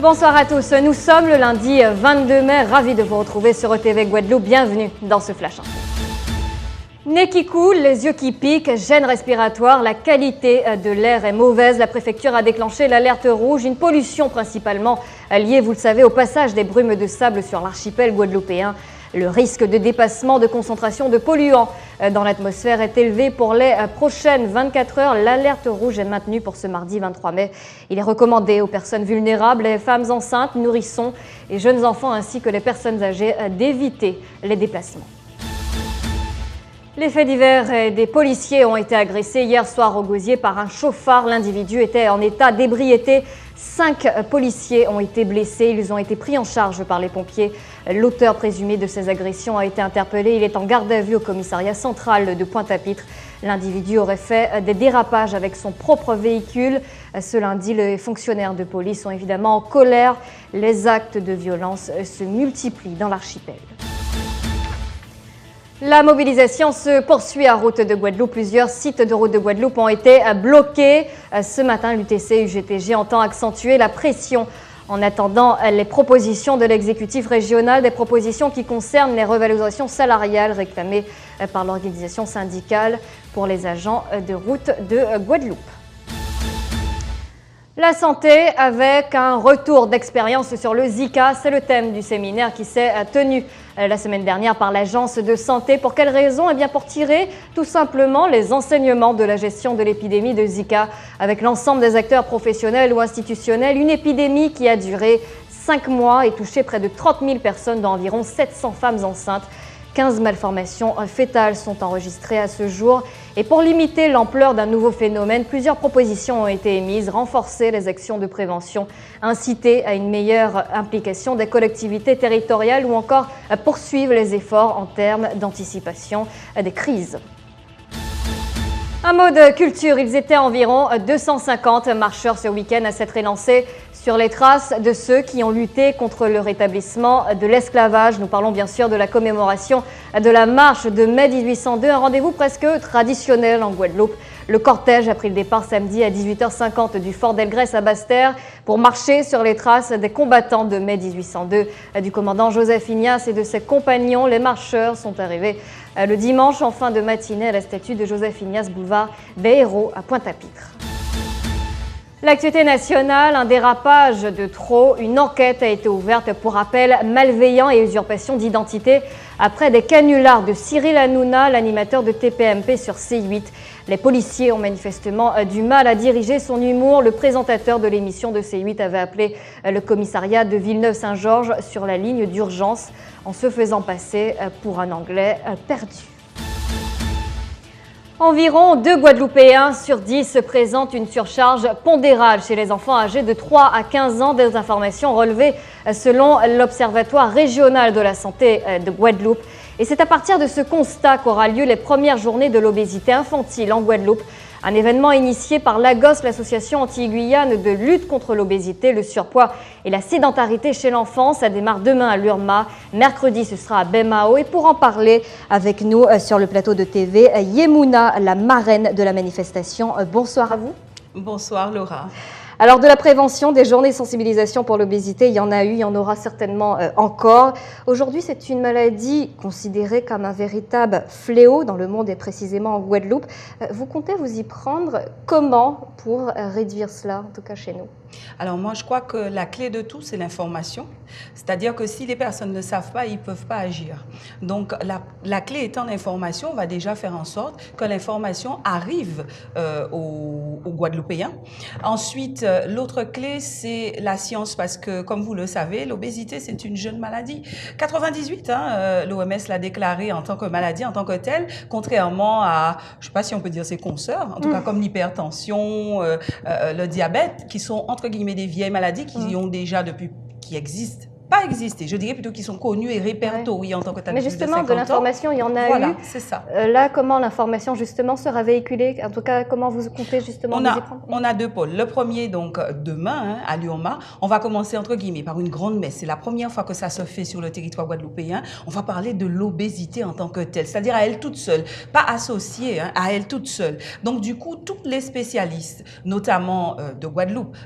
Bonsoir à tous, nous sommes le lundi 22 mai, ravis de vous retrouver sur ETV Guadeloupe, bienvenue dans ce Flash Info. Nez qui coule, les yeux qui piquent, gêne respiratoire, la qualité de l'air est mauvaise. La préfecture a déclenché l'alerte rouge, une pollution principalement liée, vous le savez, au passage des brumes de sable sur l'archipel guadeloupéen. Le risque de dépassement de concentration de polluants dans l'atmosphère est élevé pour les prochaines 24 heures. L'alerte rouge est maintenue pour ce mardi 23 mai. Il est recommandé aux personnes vulnérables, les femmes enceintes, nourrissons et jeunes enfants ainsi que les personnes âgées d'éviter les déplacements. Les faits divers et des policiers ont été agressés hier soir au Gosier par un chauffard. L'individu était en état d'ébriété. 5 policiers ont été blessés. Ils ont été pris en charge par les pompiers. L'auteur présumé de ces agressions a été interpellé. Il est en garde à vue au commissariat central de Pointe-à-Pitre. L'individu aurait fait des dérapages avec son propre véhicule. Ce lundi, les fonctionnaires de police sont évidemment en colère. Les actes de violence se multiplient dans l'archipel. La mobilisation se poursuit à Route de Guadeloupe. Plusieurs sites de Route de Guadeloupe ont été bloqués. Ce matin, l'UTC-UGTG entend accentuer la pression en attendant les propositions de l'exécutif régional, des propositions qui concernent les revalorisations salariales réclamées par l'organisation syndicale pour les agents de Route de Guadeloupe. La santé avec un retour d'expérience sur le Zika, c'est le thème du séminaire qui s'est tenu la semaine dernière par l'Agence de santé. Pour quelles raisons? Eh bien pour tirer tout simplement les enseignements de la gestion de l'épidémie de Zika avec l'ensemble des acteurs professionnels ou institutionnels. Une épidémie qui a duré 5 mois et touché près de 30 000 personnes, dont environ 700 femmes enceintes. 15 malformations fœtales sont enregistrées à ce jour. Et pour limiter l'ampleur d'un nouveau phénomène, plusieurs propositions ont été émises. Renforcer les actions de prévention, inciter à une meilleure implication des collectivités territoriales ou encore poursuivre les efforts en termes d'anticipation des crises. Un mot de culture, ils étaient environ 250 marcheurs ce week-end à s'être élancés sur les traces de ceux qui ont lutté contre le rétablissement de l'esclavage. Nous parlons bien sûr de la commémoration de la marche de mai 1802, un rendez-vous presque traditionnel en Guadeloupe. Le cortège a pris le départ samedi à 18h50 du fort d'Elgrès à Basse-Terre pour marcher sur les traces des combattants de mai 1802, du commandant Joseph Ignace et de ses compagnons. Les marcheurs sont arrivés le dimanche en fin de matinée à la statue de Joseph Ignace, boulevard des Héros à Pointe-à-Pitre. L'actualité nationale, un dérapage de trop. Une enquête a été ouverte pour appel malveillant et usurpation d'identité après des canulars de Cyril Hanouna, l'animateur de TPMP sur C8. Les policiers ont manifestement du mal à diriger son humour. Le présentateur de l'émission de C8 avait appelé le commissariat de Villeneuve-Saint-Georges sur la ligne d'urgence en se faisant passer pour un Anglais perdu. Environ 2 Guadeloupéens sur 10 présentent une surcharge pondérale chez les enfants âgés de 3 à 15 ans. Des informations relevées selon l'Observatoire régional de la santé de Guadeloupe. Et c'est à partir de ce constat qu'aura lieu les premières journées de l'obésité infantile en Guadeloupe. Un événement initié par l'AGOS, l'association anti-Guyane de lutte contre l'obésité, le surpoids et la sédentarité chez l'enfant. Ça démarre demain à l'Urma. Mercredi, ce sera à Bemao. Et pour en parler avec nous sur le plateau de TV, Yemouna, la marraine de la manifestation. Bonsoir à vous. Bonsoir Laura. Alors de la prévention, des journées de sensibilisation pour l'obésité, il y en a eu, il y en aura certainement encore. Aujourd'hui, c'est une maladie considérée comme un véritable fléau dans le monde et précisément en Guadeloupe. Vous comptez vous y prendre comment pour réduire cela, en tout cas chez nous? Alors moi, je crois que la clé de tout, c'est l'information. C'est-à-dire que si les personnes ne savent pas, ils ne peuvent pas agir. Donc la clé étant l'information, on va déjà faire en sorte que l'information arrive aux Guadeloupéens. Ensuite, l'autre clé, c'est la science parce que, comme vous le savez, l'obésité, c'est une jeune maladie. 98, l'OMS l'a déclaré en tant que maladie, en tant que telle, contrairement à, je ne sais pas si on peut dire ses consoeurs, en tout cas comme l'hypertension, le diabète, qui sont entre guillemets des vieilles maladies qui ont déjà qui existent pas existé. Je dirais plutôt qu'ils sont connus et répertoriés en tant que tel. Mais justement, de l'information, il y en a eu. Voilà, c'est ça. Là, comment l'information, justement, sera véhiculée? En tout cas, comment vous comptez, justement, vous y prendre? On a deux pôles. Le premier, donc, demain, à l'UOMA, on va commencer, entre guillemets, par une grande messe. C'est la première fois que ça se fait sur le territoire guadeloupéen. On va parler de l'obésité en tant que telle, c'est-à-dire à elle toute seule, pas associée, à elle toute seule. Donc, du coup, tous les spécialistes, notamment de Guadeloupe,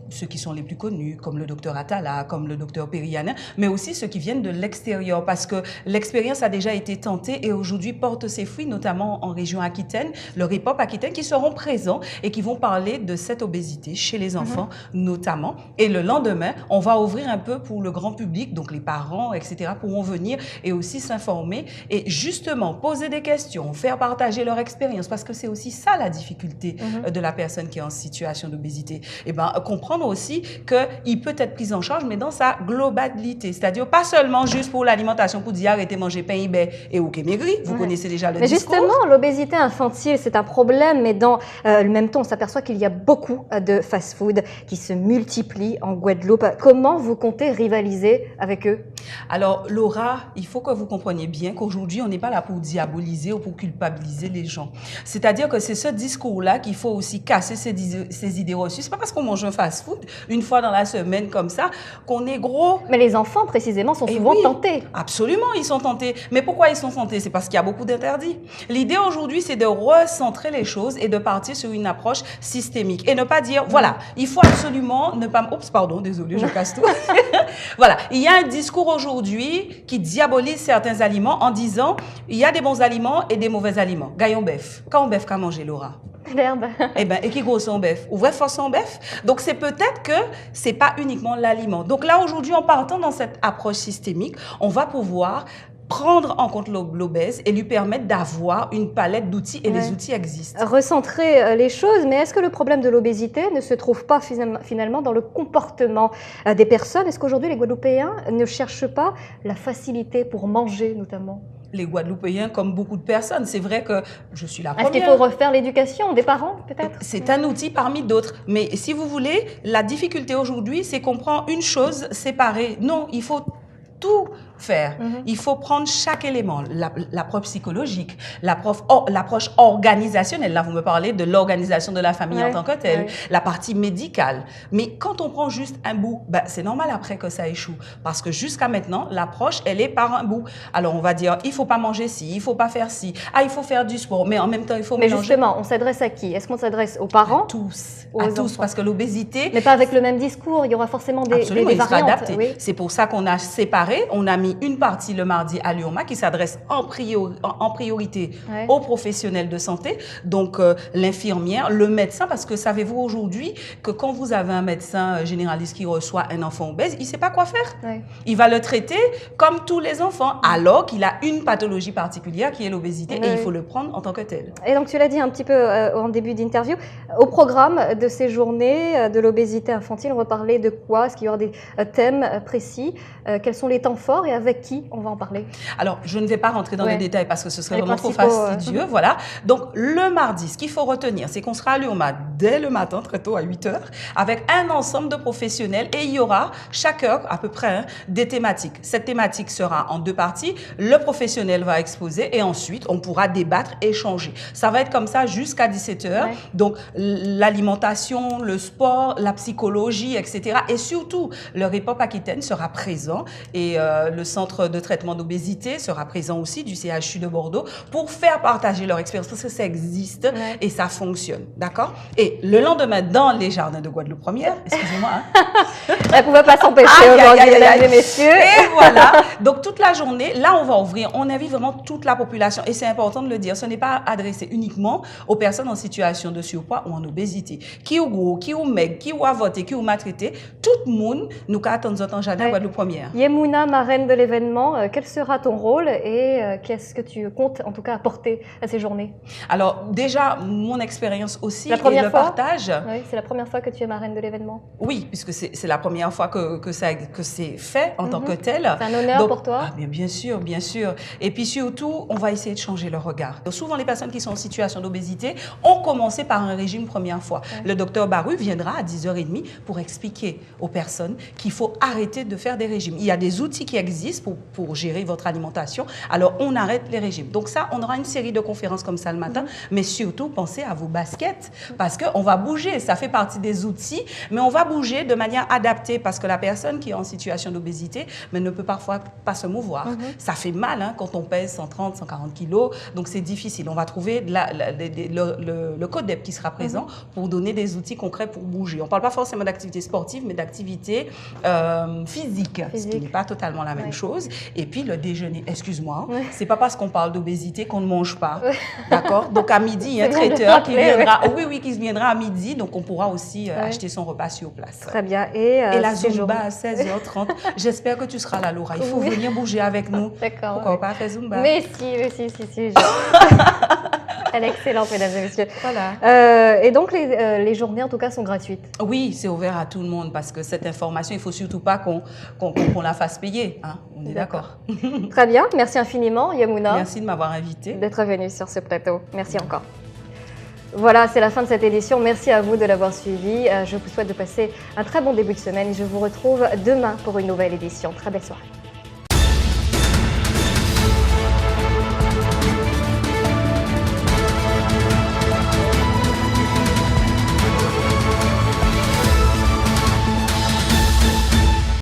ceux qui sont les plus connus, comme le docteur Atala, comme le docteur Perianen, mais aussi ceux qui viennent de l'extérieur, parce que l'expérience a déjà été tentée et aujourd'hui porte ses fruits, notamment en région Aquitaine, le RIPOP Aquitaine, qui seront présents et qui vont parler de cette obésité chez les enfants, notamment. Et le lendemain, on va ouvrir un peu pour le grand public, donc les parents, etc., pourront venir et aussi s'informer et justement poser des questions, faire partager leur expérience, parce que c'est aussi ça la difficulté de la personne qui est en situation d'obésité. Et ben, comprendre aussi qu'il peut être pris en charge, mais dans sa globalité, c'est-à-dire pas seulement juste pour l'alimentation, pour dire arrêtez manger pain et ok maigri, vous connaissez déjà le discours. Mais justement, l'obésité infantile, c'est un problème, mais dans le même temps, on s'aperçoit qu'il y a beaucoup de fast-food qui se multiplient en Guadeloupe. Comment vous comptez rivaliser avec eux? Alors, Laura, il faut que vous compreniez bien qu'aujourd'hui, on n'est pas là pour diaboliser ou pour culpabiliser les gens. C'est-à-dire que c'est ce discours-là qu'il faut aussi casser ces idées reçues. C'est pas parce qu'on mange un fast-food une fois dans la semaine comme ça qu'on est gros. Mais les enfants, précisément, sont souvent tentés. Absolument, ils sont tentés. Mais pourquoi ils sont tentés? C'est parce qu'il y a beaucoup d'interdits. L'idée aujourd'hui, c'est de recentrer les choses et de partir sur une approche systémique et ne pas dire, voilà, il faut absolument ne pas... Oups, pardon, désolé, je casse tout. Voilà, il y a un discours aujourd'hui qui diabolise certains aliments en disant, il y a des bons aliments et des mauvais aliments. Gaillon bœuf. Quand on bœuf, qu'à manger, Laura? L'herbe. Eh ben, et qui gros son bœuf? Ouvrez force son bœuf. Donc, c'est peut-être que c'est pas uniquement l'aliment. Donc là, aujourd'hui, en partant dans cette approche systémique, on va pouvoir prendre en compte l'obèse et lui permettre d'avoir une palette d'outils et les outils existent. Recentrer les choses, mais est-ce que le problème de l'obésité ne se trouve pas finalement dans le comportement des personnes? Est-ce qu'aujourd'hui les Guadeloupéens ne cherchent pas la facilité pour manger notamment? Les Guadeloupéens, comme beaucoup de personnes, c'est vrai que je suis la première. Est-ce qu'il faut refaire l'éducation des parents, peut-être? C'est un outil parmi d'autres. Mais si vous voulez, la difficulté aujourd'hui, c'est qu'on prend une chose séparée. Non, il faut tout faire. Il faut prendre chaque élément, l'approche psychologique, l'approche organisationnelle. Là, vous me parlez de l'organisation de la famille en tant que telle, la partie médicale. Mais quand on prend juste un bout, ben, c'est normal après que ça échoue. Parce que jusqu'à maintenant, l'approche, elle est par un bout. Alors, on va dire, il faut pas manger ci, il faut pas faire ci, il faut faire du sport, mais en même temps, il faut mélanger. Mais justement, on s'adresse à qui? Est-ce qu'on s'adresse aux parents? À tous, parce que l'obésité... Mais pas avec le même discours, il y aura forcément des variantes. Il sera adapté. Oui. C'est pour ça qu'on a séparé, on a mis une partie le mardi à l'UOMA qui s'adresse en priorité aux professionnels de santé, donc l'infirmière, le médecin, parce que savez-vous aujourd'hui que quand vous avez un médecin généraliste qui reçoit un enfant obèse, il ne sait pas quoi faire. Il va le traiter comme tous les enfants, alors qu'il a une pathologie particulière qui est l'obésité et il faut le prendre en tant que tel. Et donc tu l'as dit un petit peu en début d'interview, au programme de ces journées de l'obésité infantile, on va parler de quoi? Est-ce qu'il y aura des thèmes précis? Quels sont les temps forts et avec qui on va en parler? Alors, je ne vais pas rentrer dans les détails parce que ce serait vraiment trop fastidieux. Voilà. Donc, le mardi, ce qu'il faut retenir, c'est qu'on sera à l'UOMA dès le matin, très tôt, à 8 h, avec un ensemble de professionnels et il y aura chaque heure, à peu près, des thématiques. Cette thématique sera en deux parties. Le professionnel va exposer et ensuite, on pourra débattre, échanger. Ça va être comme ça jusqu'à 17 h. Donc, l'alimentation, le sport, la psychologie, etc. Et surtout, le RIPOP Aquitaine sera présent et le centre de traitement d'obésité sera présent aussi du CHU de Bordeaux pour faire partager leur expérience parce que ça existe et ça fonctionne, d'accord? Et le lendemain, dans les jardins de Guadeloupe Première, excusez-moi, on ne pouvait pas s'empêcher aujourd'hui, mesdames et messieurs. Et voilà, donc toute la journée, là on va ouvrir, on invite vraiment toute la population et c'est important de le dire, ce n'est pas adressé uniquement aux personnes en situation de surpoids ou en obésité. Qui ou gros, qui ou maigre, qui ou a voté, qui ou maltraité, tout le monde nous attend dans un jardin Guadeloupe Première. Yemouna, marraine de l'événement, quel sera ton rôle et qu'est-ce que tu comptes en tout cas apporter à ces journées? Alors déjà, mon expérience aussi. La première fois partage. Oui, c'est la première fois que tu es marraine de l'événement. Oui, puisque c'est la première fois que c'est fait en tant que tel. C'est un honneur pour toi. Bien sûr, bien sûr. Et puis surtout, on va essayer de changer le regard. Souvent, les personnes qui sont en situation d'obésité ont commencé par un régime première fois. Le docteur Baru viendra à 10h30 pour expliquer aux personnes qu'il faut arrêter de faire des régimes. Il y a des outils qui existent pour gérer votre alimentation. Alors, on arrête les régimes. Donc ça, on aura une série de conférences comme ça le matin. Mais surtout, pensez à vos baskets parce qu'on va bouger. Ça fait partie des outils, mais on va bouger de manière adaptée parce que la personne qui est en situation d'obésité ne peut parfois pas se mouvoir. Ça fait mal quand on pèse 130, 140 kilos. Donc, c'est difficile. On va trouver le codep qui sera présent pour donner des outils concrets pour bouger. On ne parle pas forcément d'activité sportive, mais d'activité physique, ce qui n'est pas totalement la même chose. Et puis, le déjeuner, excuse-moi, c'est pas parce qu'on parle d'obésité qu'on ne mange pas. D'accord? Donc, à midi, il y a un traiteur qui viendra, qui viendra à midi. Donc, on pourra aussi acheter son repas sur place. Très bien. Et la Zumba à 16h30. J'espère que tu seras là, Laura. Il faut venir bouger avec nous. D'accord. Pourquoi pas faire Zumba? Mais si. Elle est excellente, mesdames et messieurs. Voilà. Et donc, les journées, en tout cas, sont gratuites. Oui, c'est ouvert à tout le monde parce que cette information, il ne faut surtout pas qu'on la fasse payer. Hein. On est d'accord. Très bien. Merci infiniment, Yamouna. Merci de m'avoir invitée. D'être venue sur ce plateau. Merci encore. Voilà, c'est la fin de cette édition. Merci à vous de l'avoir suivi. Je vous souhaite de passer un très bon début de semaine et je vous retrouve demain pour une nouvelle édition. Très belle soirée.